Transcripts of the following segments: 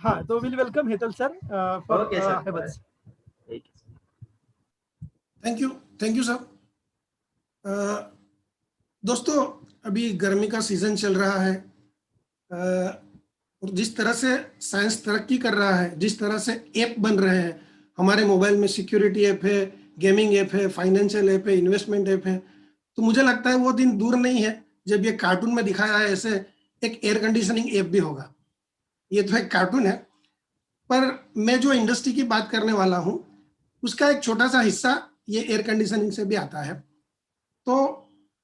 हाँ, तो will welcome Hetal sir for okay sir, Havells. Thank you sir. दोस्तों, अभी गर्मी का सीजन चल रहा है और जिस तरह से साइंस तरक्की कर रहा है, जिस तरह से ऐप बन रहे हैं हमारे मोबाइल में, सिक्योरिटी ऐप है, गेमिंग ऐप है, फाइनेंशियल ऐप है, इन्वेस्टमेंट ऐप है, तो मुझे लगता है वो दिन दूर नहीं है जब ये कार्टून में दिखाया है ऐसे एक एयर कंडीशनिंग ऐप भी होगा। ये तो एक कार्टून है, पर मैं जो इंडस्ट्री की बात करने वाला हूँ उसका एक छोटा सा हिस्सा ये एयर कंडीशनिंग से भी आता है। तो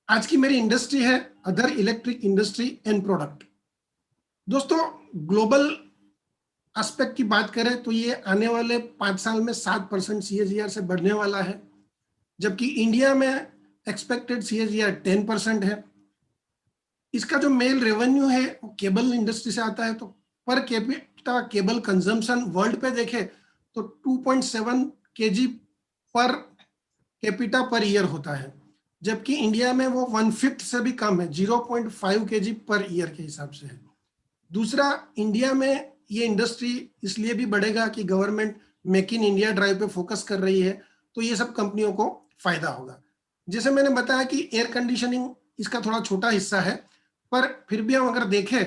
आज की मेरी इंडस्ट्री है other electric industry and product. दोस्तों, ग्लोबल एस्पेक्ट की बात करें तो ये आने वाले 5 साल में 7% CAGR से बढ़ने वाला है, जबकि इंडिया में एक्सपेक्टेड CAGR 10% है। इसका जो मेल रेवेन्यू है वो केबल इंडस्ट्री से आता है, तो per capita cable consumption world पे देखे तो 2.7 kg per capita per year होता है, जबकि इंडिया में वो 1/5 से भी कम है, 0.5 kg पर ईयर के हिसाब से है। दूसरा, इंडिया में ये इंडस्ट्री इसलिए भी बढ़ेगा कि government make in India drive पे फोकस कर रही है, तो ये सब कंपनियों को फायदा होगा। जैसे मैंने बताया कि एयर कंडीशनिंग इसका थोड़ा छोटा हिस्सा है, पर फिर भी हम अगर देखें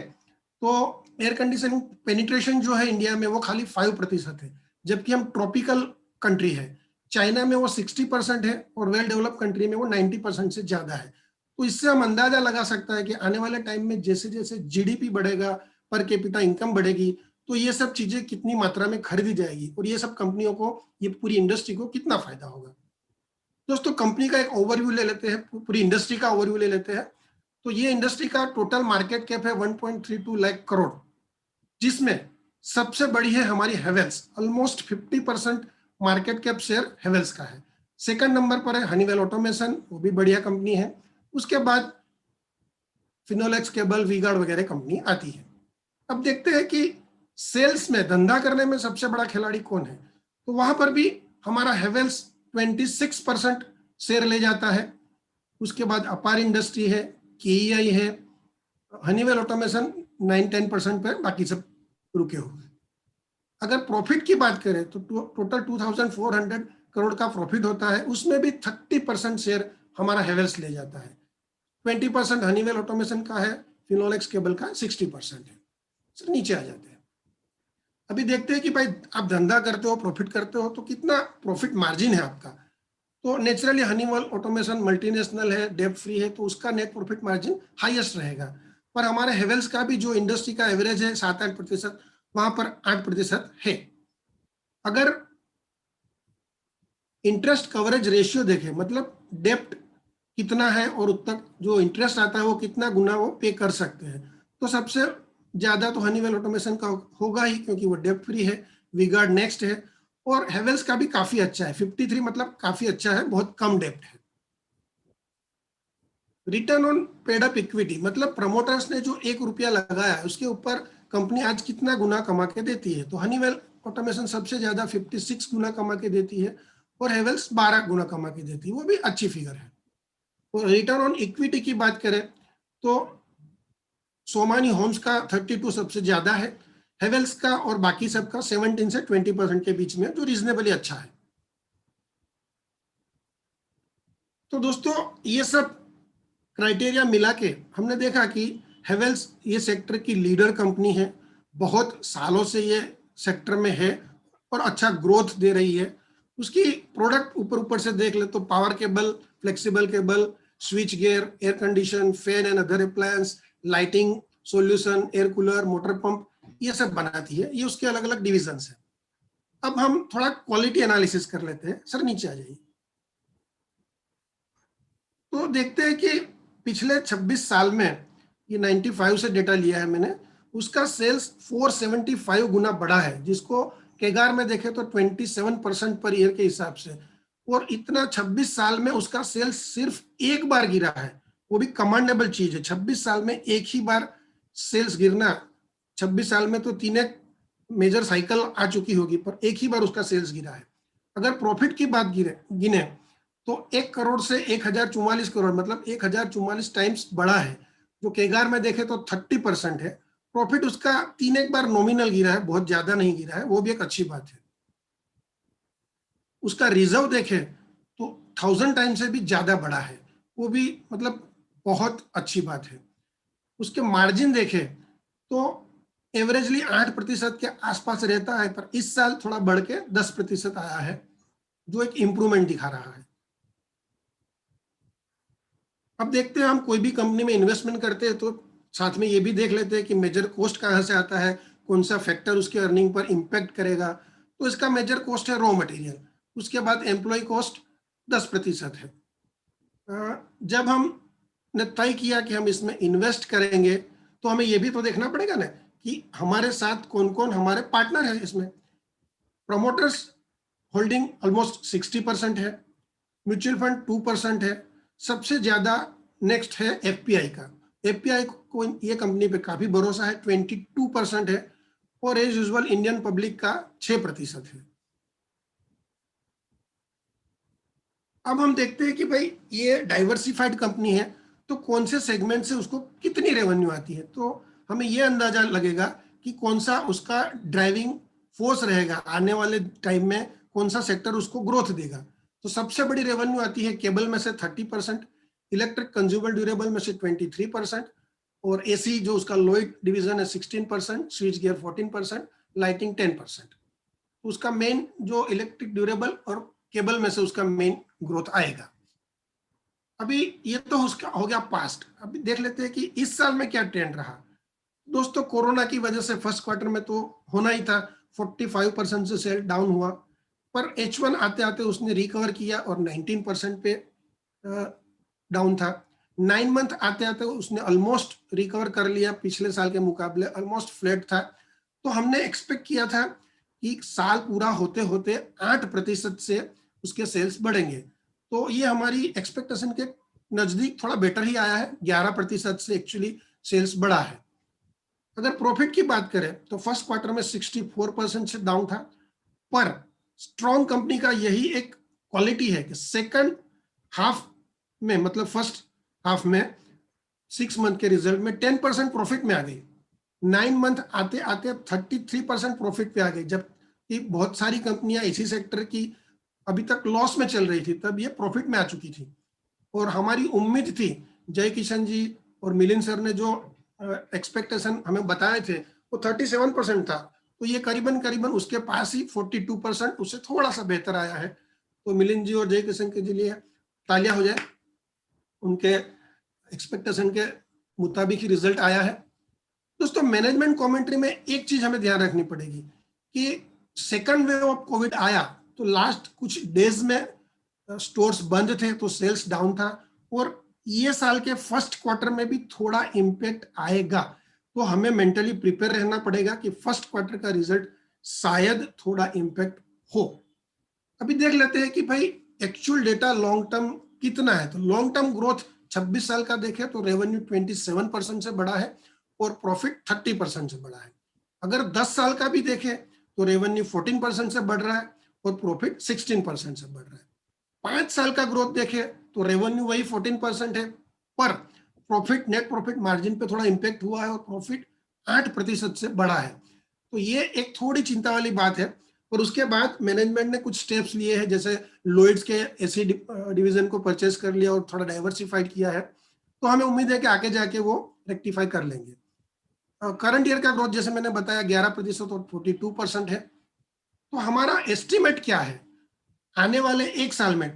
तो एयर कंडीशनिंग पेनिट्रेशन जो है इंडिया में वो खाली 5% है, जबकि हम ट्रॉपिकल कंट्री है। चाइना में वो 60% है और वेल डेवलप कंट्री में वो 90% से ज्यादा है। तो इससे हम अंदाजा लगा सकता है कि आने वाले टाइम में जैसे जैसे GDP बढ़ेगा, पर कैपिटा इनकम बढ़ेगी, तो ये सब चीजें कितनी मात्रा में खरीदी जाएगी और ये सब कंपनियों को, ये पूरी इंडस्ट्री को कितना फायदा होगा। दोस्तों, कंपनी का एक ओवरव्यू ले लेते हैं, पूरी इंडस्ट्री का ओवरव्यू ले लेते हैं। तो ये इंडस्ट्री का टोटल मार्केट कैप है 1.32 लाख करोड़, जिसमें सबसे बड़ी है हमारी Havells, almost 50% market cap share Havells का है। सेकंड नंबर पर है हनीवेल ऑटोमेशन, वो भी बढ़िया कंपनी है। उसके बाद फिनोलेक्स केबल, वी-गार्ड वगैरह कंपनी आती है। अब देखते हैं कि सेल्स में, धंधा करने में सबसे बड़ा खिलाड़ी कौन है। तो वहां पर भी हमारा हेवेल्स 26% शेयर ले जाता है। उसके बाद अपार इंडस्ट्री है, KEI है, हनीवेल ऑटोमेशन 9-10% पे, बाकी सब रुके हुए। अगर प्रॉफिट की बात करें तो टोटल 2400 करोड़ का प्रॉफिट होता है, उसमें भी 30% शेयर हमारा हेवेल्स ले जाता है। 20% हनीवेल ऑटोमेशन का है, फिनोलेक्स केबल का 60% है। सर नीचे आ जाते हैं। अभी देखते हैं कि भाई आप धंधा करते हो, प्रॉफिट करते हो, तो कितना प्रॉफिट मार्जिन है आपका। तो नेचुरली हनीवेल ऑटोमेशन मल्टीनेशनल है, डेब्ट फ्री है, तो उसका नेट प्रॉफिट मार्जिन हाईएस्ट रहेगा। पर हमारे हेवेल्स का भी जो इंडस्ट्री का एवरेज है 7-8%, वहां पर 8% है। अगर इंटरेस्ट कवरेज रेशियो देखें, मतलब डेप्ट कितना है और उत्तर जो इंटरेस्ट आता है वो कितना गुना वो पे कर सकते हैं, तो सबसे ज्यादा तो हनीवेल ऑटोमेशन का होगा ही, क्योंकि वो डेप्ट फ्री है। वी-गार्ड नेक्स्ट है, और हेवेल्स का भी काफी अच्छा है, 53, मतलब काफी अच्छा है, बहुत कम डेप्ट है। Return on paid up equity, मतलब प्रमोटर्स ने जो 1 रुपया लगाया है उसके ऊपर कंपनी आज कितना गुना कमा के देती है। तो हनीवेल ऑटोमेशन सबसे ज्यादा 56 गुना कमा के देती है और हेवेल्स 12 गुना कमा के देती है, वो भी अच्छी फिगर है। और रिटर्न ऑन इक्विटी की बात करें तो सोमानी होम्स का 32 सबसे ज्यादा है, हेवेल्स का और बाकी सबका 17 से 20% के बीच में, जो रीजनेबली अच्छा है। तो दोस्तों, ये सब क्राइटेरिया मिला के हमने देखा कि हेवेल्स ये सेक्टर की लीडर कंपनी है, बहुत सालों से ये सेक्टर में है और अच्छा ग्रोथ दे रही है। उसकी प्रोडक्ट ऊपर ऊपर से देख ले तो power cable, flexible cable, switch gear, air condition, fan and other appliance, lighting solution, air cooler, motor pump, ये सब बनाती है। ये उसके अलग अलग डिविजन्स है। अब हम थोड़ा क्वालिटी एनालिसिस कर लेते हैं। सर नीचे आ जाइए। तो देखते हैं कि पिछले 26 साल में, ये 95 से डेटा लिया है मैंने, उसका सेल्स 475 गुना बढ़ा है, जिसको केगार में देखें तो 27% पर ईयर के हिसाब से। और इतना 26 साल में उसका सेल्स सिर्फ एक बार गिरा है, वो भी कमांडेबल चीज है। 26 साल में एक ही बार सेल्स गिरना, 26 साल में तो 3 मेजर साइकिल आ चुकी होगी, पर एक ही बार उसका सेल्स गिरा है। अगर प्रॉफिट की बात गिने तो 1 करोड़ से 1044 करोड़, मतलब 1044 टाइम्स बढ़ा है, जो केगार में देखे तो 30% है। प्रॉफिट उसका 3 एक बार नॉमिनल गिरा है, बहुत ज्यादा नहीं गिरा है, वो भी एक अच्छी बात है। उसका रिजर्व देखें तो 1000 टाइम से भी ज्यादा बड़ा है, वो भी मतलब बहुत अच्छी बात है। उसके मार्जिन देखें तो एवरेजली 8% के आसपास रहता है, पर इस साल थोड़ा बढ़ के 10% आया है, जो एक इंप्रूवमेंट दिखा रहा है। अब देखते हैं, हम कोई भी कंपनी में इन्वेस्टमेंट करते हैं तो साथ में ये भी देख लेते हैं कि मेजर कॉस्ट कहाँ से आता है, कौन सा फैक्टर उसके अर्निंग पर इम्पैक्ट करेगा। तो इसका मेजर कॉस्ट है रॉ मटेरियल, उसके बाद एम्प्लॉय कॉस्ट 10% है। जब हमने तय किया कि हम इसमें इन्वेस्ट करेंगे तो हमें ये भी तो देखना पड़ेगा ना कि हमारे साथ कौन कौन हमारे पार्टनर है। इसमें प्रमोटर्स होल्डिंग ऑलमोस्ट 60% है, म्यूचुअल फंड 2% है, सबसे ज्यादा नेक्स्ट है एफपीआई का। एफपीआई को ये कंपनी पे काफी भरोसा है, 22% है, और एज यूजुअल इंडियन पब्लिक का 6% है। अब हम देखते हैं कि भाई ये डाइवर्सिफाइड कंपनी है तो कौन से सेगमेंट से उसको कितनी रेवेन्यू आती है, तो हमें ये अंदाजा लगेगा कि कौन सा उसका ड्राइविंग फोर्स रहेगा आने वाले टाइम में, कौन सा सेक्टर उसको ग्रोथ देगा। तो सबसे बड़ी रेवेन्यू आती है केबल में से 30%, इलेक्ट्रिक कंज्यूमर ड्यूरेबल में से 23%, और एसी जो उसका लोइड डिवीजन है 16%, स्विच गियर 14%, लाइटिंग 10%। उसका मेन जो इलेक्ट्रिक ड्यूरेबल और केबल में से उसका मेन ग्रोथ आएगा। अभी ये तो उसका हो गया पास्ट। अभी देख लेते हैं कि इस साल में क्या ट्रेंड रहा। दोस्तों, कोरोना की वजह से फर्स्ट क्वार्टर में तो होना ही था, 45% से सेल डाउन हुआ, पर H1 आते आते उसने रिकवर किया और 19% पे डाउन था। 9 मंथ आते आते उसने ऑलमोस्ट रिकवर कर लिया, पिछले साल के मुकाबले ऑलमोस्ट फ्लैट था। तो हमने एक्सपेक्ट किया था कि साल पूरा होते होते 8% से उसके सेल्स बढ़ेंगे, तो ये हमारी एक्सपेक्टेशन के नजदीक थोड़ा बेटर ही आया है, 11% से एक्चुअली सेल्स बढ़ा है। अगर प्रॉफिट की बात करें तो फर्स्ट क्वार्टर में 64% से डाउन था, पर स्ट्रॉन्ग कंपनी का यही एक क्वालिटी है कि सेकंड हाफ में, मतलब फर्स्ट हाफ में 6 मंथ के रिजल्ट में 10% प्रॉफिट में आ गई, 9 मंथ आते आते 33% प्रॉफिट पे आ गई, जबकि बहुत सारी कंपनियां इसी सेक्टर की अभी तक लॉस में चल रही थी, तब ये प्रॉफिट में आ चुकी थी। और हमारी उम्मीद थी, जय किशन जी और मिलिंद सर ने जो एक्सपेक्टेशन हमें बताए थे वो 37% था, तो ये करीबन करीबन उसके पास ही 42%, उससे थोड़ा सा बेहतर आया है। तो मिलिंद जी और जय किशन के लिए तालियां हो जाए, उनके एक्सपेक्टेशन के मुताबिक ही रिजल्ट आया है। दोस्तों, मैनेजमेंट कमेंट्री में एक चीज हमें ध्यान रखनी पड़ेगी कि सेकंड वेव ऑफ कोविड आया तो लास्ट कुछ डेज में स्टोर्स बंद थे तो सेल्स डाउन था, और ये साल के फर्स्ट क्वार्टर में भी थोड़ा इम्पैक्ट आएगा, तो हमें मेंटली प्रिपेयर रहना पड़ेगा कि फर्स्ट क्वार्टर का रिजल्ट शायद थोड़ा इम्पैक्ट हो। अभी देख लेते हैं कि भाई एक्चुअल डेटा लॉन्ग टर्म कितना है। तो लॉन्ग टर्म ग्रोथ 26 साल का देखें तो रेवेन्यू 27% से बढ़ा है और प्रॉफिट 30% से बढ़ा है। अगर 10 साल का भी देखें तो रेवेन्यू 14% से बढ़ रहा है और प्रॉफिट 16% से बढ़ रहा है। 5 साल का ग्रोथ देखें तो रेवेन्यू वही 14% है, पर प्रॉफिट, नेट प्रॉफिट मार्जिन पे थोड़ा इंपैक्ट हुआ है और प्रॉफिट 8% से बढ़ा है। तो ये एक थोड़ी चिंता वाली बात है। और उसके बाद मैनेजमेंट ने कुछ स्टेप्स लिए हैं, जैसे लॉयड्स के एसी डिवीजन को परचेज कर लिया और थोड़ा डाइवर्सिफाइड किया है, तो हमें उम्मीद है कि आगे जाके वो रेक्टिफाई कर लेंगे। करंट ईयर का ग्रोथ जैसे मैंने बताया 11% और 42% है। तो हमारा एस्टिमेट क्या है आने वाले एक साल में,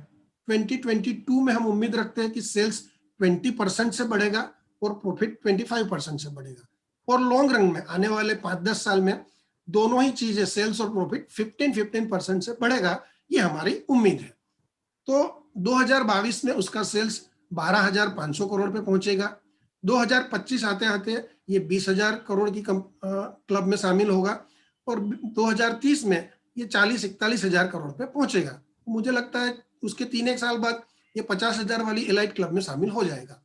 2022 में हम उम्मीद रखते हैं कि सेल्स 20% से बढ़ेगा और प्रॉफिट 25% से बढ़ेगा, और लॉन्ग रन में आने वाले 5-10 साल में दोनों ही चीजें, सेल्स और प्रॉफिट 15% से बढ़ेगा, ये हमारी उम्मीद है। तो 2022 में उसका सेल्स 12,500 करोड़ पे पहुंचेगा, 2025 आते आते ये 20,000 करोड़ की क्लब में शामिल होगा, और 2030 में ये 40-41,000 करोड़ पे पहुंचेगा। मुझे लगता है उसके 3 एक साल बाद ये 50,000 वाली एलाइट क्लब में शामिल हो जाएगा।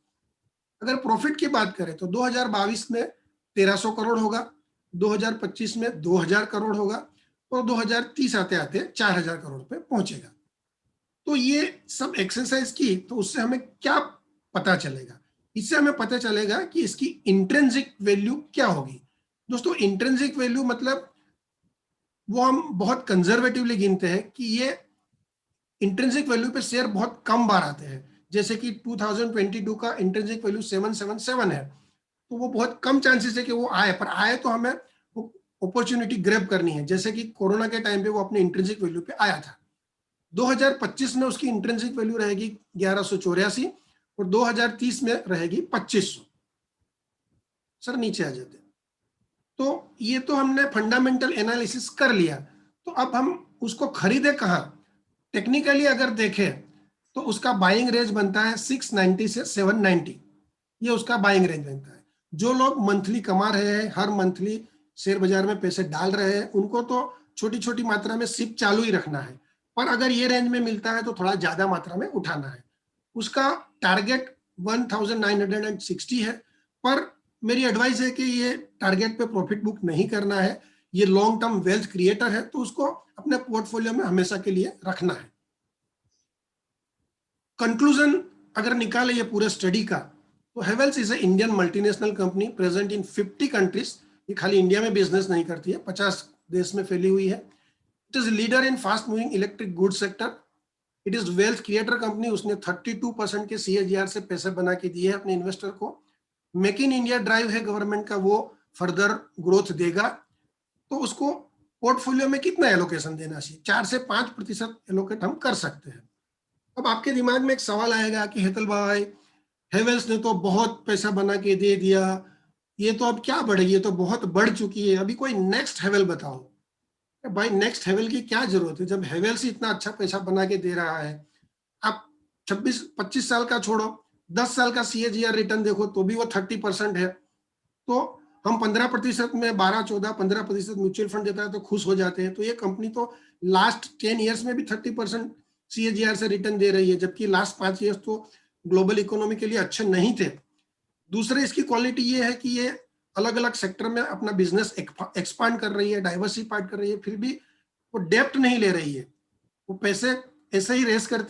अगर प्रॉफिट की बात करें तो 2022 में 1,300 करोड़ होगा, 2025 में 2,000 करोड़ होगा, और 2030 आते आते 4,000 करोड़ पे पहुंचेगा। तो ये सब एक्सरसाइज की तो उससे हमें क्या पता चलेगा? इससे हमें पता चलेगा कि इसकी इंट्रिंसिक वैल्यू क्या होगी। दोस्तों इंट्रिंसिक वैल्यू मतलब वो हम बहुत कंजर्वेटिवली गिनते हैं कि ये इंट्रिंसिक वैल्यू पे शेयर बहुत कम बार आते हैं। जैसे कि 2022 का इंट्रिंसिक वैल्यू 777 है, तो वो बहुत कम चांसेस है कि वो आए, पर आए तो हमें वो अपॉर्चुनिटी ग्रैब करनी है। जैसे कि कोरोना के टाइम पे वो अपने इंट्रिंसिक वैल्यू पे आया था। 2025 में उसकी इंट्रिंसिक वैल्यू रहेगी 1184 और 2030 में रहेगी 2500। सर नीचे आ जाते हैं। तो ये तो हमने फंडामेंटल एनालिसिस कर लिया, तो अब हम उसको खरीदे कहाँ? टेक्निकली अगर देखें तो उसका बाइंग रेंज बनता है 690 से 790, ये उसका बाइंग रेंज बनता है। जो लोग मंथली कमा रहे हैं, हर मंथली शेयर बाजार में पैसे डाल रहे हैं, उनको तो छोटी छोटी मात्रा में सिप चालू ही रखना है, पर अगर ये रेंज में मिलता है तो थोड़ा ज्यादा मात्रा में उठाना है। उसका टारगेट 1960 है, पर मेरी एडवाइस है कि ये टारगेट पे प्रॉफिट बुक नहीं करना है। ये लॉन्ग टर्म वेल्थ क्रिएटर है, तो उसको अपने पोर्टफोलियो में हमेशा के लिए रखना है। कंक्लूजन अगर निकाले ये पूरे स्टडी का, तो Havells is a Indian multinational company present in 50 countries. ये खाली इंडिया में बिजनेस नहीं करती है, 50 देश में फैली हुई है। It is leader in fast moving electric good sector. It is wealth creator company, उसने 32% के CAGR से पैसे बना के दिए है अपने इन्वेस्टर को। मेक इन इंडिया ड्राइव है गवर्नमेंट का, वो फर्दर ग्रोथ देगा। तो उसको पोर्टफोलियो में कितना एलोकेशन देना चाहिए? 4 से 5% एलोकेट हम कर सकते हैं। अब आपके दिमाग में एक सवाल आएगा कि हेतल भाई, हेवेल्स ने तो बहुत पैसा बना के दे दिया, ये तो अब क्या बढ़ेगी, ये तो बहुत बढ़ चुकी है, अभी कोई नेक्स्ट हेवेल बताओ। भाई नेक्स्ट हेवेल की क्या जरूरत है जब हेवेल्स ही इतना अच्छा पैसा बना के दे रहा है? आप 26-25 साल का छोड़ो, 10 साल का CAGR रिटर्न देखो तो भी वो 30% है। तो हम 15% में 12-14-15% म्यूचुअल फंड देता है तो खुश हो जाते हैं। तो ये कंपनी तो लास्ट 10 ईयर्स में भी 30% CAGR से रिटर्न दे रही है, जबकि लास्ट 5 ईयर्स तो ग्लोबल इकोनॉमी के लिए अच्छे नहीं थे। दूसरे इसकी क्वालिटी ये है कि ये अलग अलग सेक्टर में अपना बिजनेस एक्सपांड कर रही है, डाइवर्सिफाइड कर रही है, फिर भी वो डेप्ट नहीं ले रही है, वो पैसे ऐसे ही रेस करती है।